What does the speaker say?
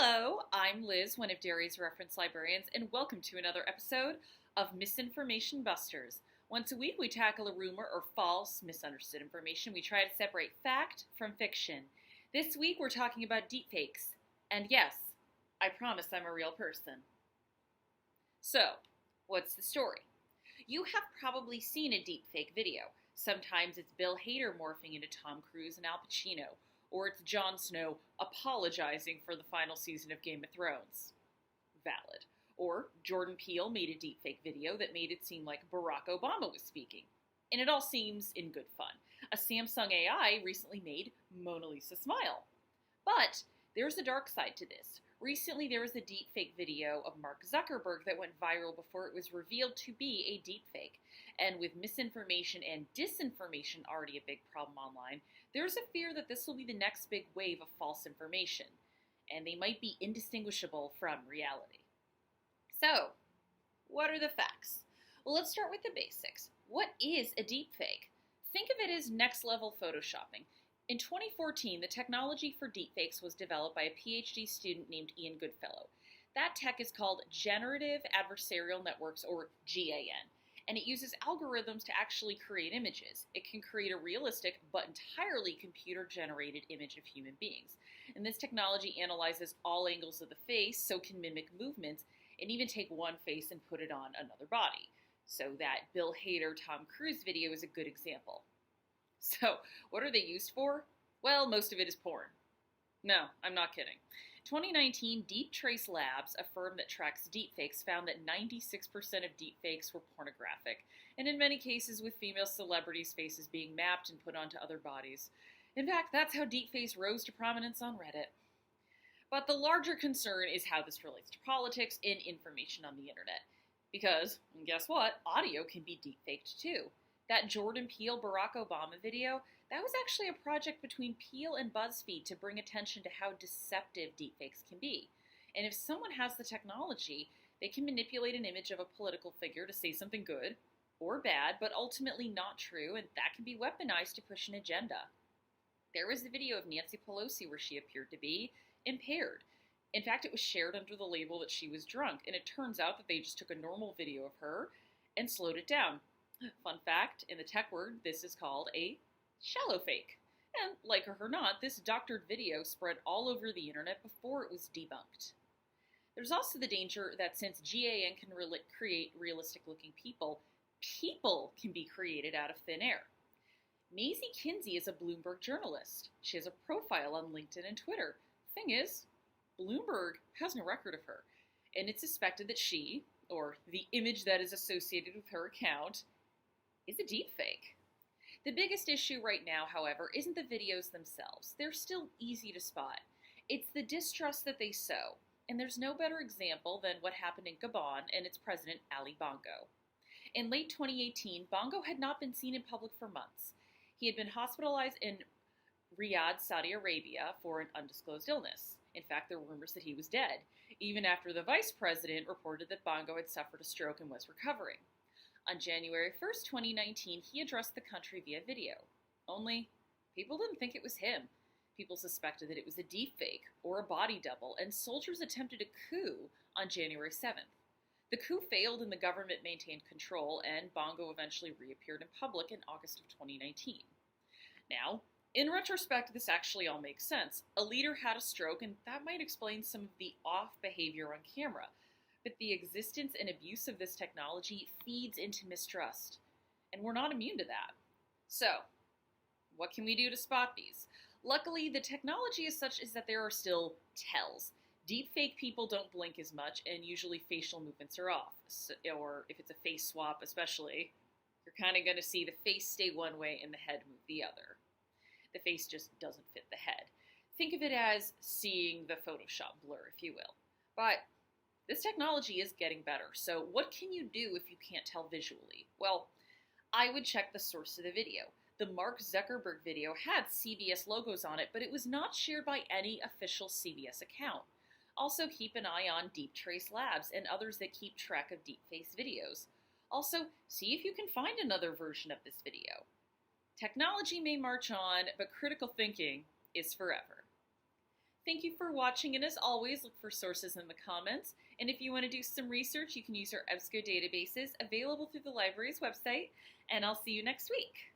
Hello, I'm Liz, one of Derry's reference librarians, and welcome to another episode of Misinformation Busters. Once a week, we tackle a rumor or false, misunderstood information. We try to separate fact from fiction. This week, we're talking about deepfakes. And yes, I promise I'm a real person. So, what's the story? You have probably seen a deepfake video. Sometimes it's Bill Hader morphing into Tom Cruise and Al Pacino, or it's Jon Snow apologizing for the final season of Game of Thrones. Valid. Or Jordan Peele made a deepfake video that made it seem like Barack Obama was speaking. And it all seems in good fun. A Samsung AI recently made Mona Lisa smile. But there's a dark side to this. Recently there was a deepfake video of Mark Zuckerberg that went viral before it was revealed to be a deepfake. And with misinformation and disinformation already a big problem online, there's a fear that this will be the next big wave of false information, and they might be indistinguishable from reality. So, what are the facts? Well, let's start with the basics. What is a deepfake? Think of it as next-level photoshopping. In 2014, the technology for deepfakes was developed by a PhD student named Ian Goodfellow. That tech is called Generative Adversarial Networks, or GAN. And it uses algorithms to actually create images. It can create a realistic but entirely computer-generated image of human beings. And this technology analyzes all angles of the face, so can mimic movements, and even take one face and put it on another body. So that Bill Hader, Tom Cruise video is a good example. So, what are they used for? Well, most of it is porn. No, I'm not kidding. 2019, Deep Trace Labs, a firm that tracks deepfakes, found that 96% of deepfakes were pornographic, and in many cases with female celebrities' faces being mapped and put onto other bodies. In fact, that's how deepfakes rose to prominence on Reddit. But the larger concern is how this relates to politics and information on the internet. Because, guess what, audio can be deepfaked too. That Jordan Peele Barack Obama video, that was actually a project between Peele and BuzzFeed to bring attention to how deceptive deepfakes can be. And if someone has the technology, they can manipulate an image of a political figure to say something good or bad, but ultimately not true, and that can be weaponized to push an agenda. There was a video of Nancy Pelosi where she appeared to be impaired. In fact, it was shared under the label that she was drunk, and it turns out that they just took a normal video of her and slowed it down. Fun fact, in the tech word, this is called a shallow fake. And like it or not, this doctored video spread all over the internet before it was debunked. There's also the danger that since GAN can create realistic-looking people, people can be created out of thin air. Maisie Kinsey is a Bloomberg journalist. She has a profile on LinkedIn and Twitter. Thing is, Bloomberg has no record of her, and it's suspected that she, or the image that is associated with her account, is a deepfake. The biggest issue right now, however, isn't the videos themselves. They're still easy to spot. It's the distrust that they sow, and there's no better example than what happened in Gabon and its president, Ali Bongo. In late 2018, Bongo had not been seen in public for months. He had been hospitalized in Riyadh, Saudi Arabia for an undisclosed illness. In fact, there were rumors that he was dead, even after the vice president reported that Bongo had suffered a stroke and was recovering. On January 1st, 2019, he addressed the country via video. Only, people didn't think it was him. People suspected that it was a deepfake or a body double, and soldiers attempted a coup on January 7th. The coup failed and the government maintained control, and Bongo eventually reappeared in public in August of 2019. Now, in retrospect, this actually all makes sense. A leader had a stroke, and that might explain some of the off behavior on camera. But the existence and abuse of this technology feeds into mistrust, and we're not immune to that. So, what can we do to spot these? Luckily, the technology is such as that there are still tells. Deepfake people don't blink as much, and usually facial movements are off. So, or if it's a face swap especially, you're kind of going to see the face stay one way and the head move the other. The face just doesn't fit the head. Think of it as seeing the Photoshop blur, if you will. But this technology is getting better, so what can you do if you can't tell visually? Well, I would check the source of the video. The Mark Zuckerberg video had CBS logos on it, but it was not shared by any official CBS account. Also, keep an eye on Deep Trace Labs and others that keep track of deepfake videos. Also, see if you can find another version of this video. Technology may march on, but critical thinking is forever. Thank you for watching, and as always, look for sources in the comments. And if you want to do some research, you can use our EBSCO databases available through the library's website, and I'll see you next week.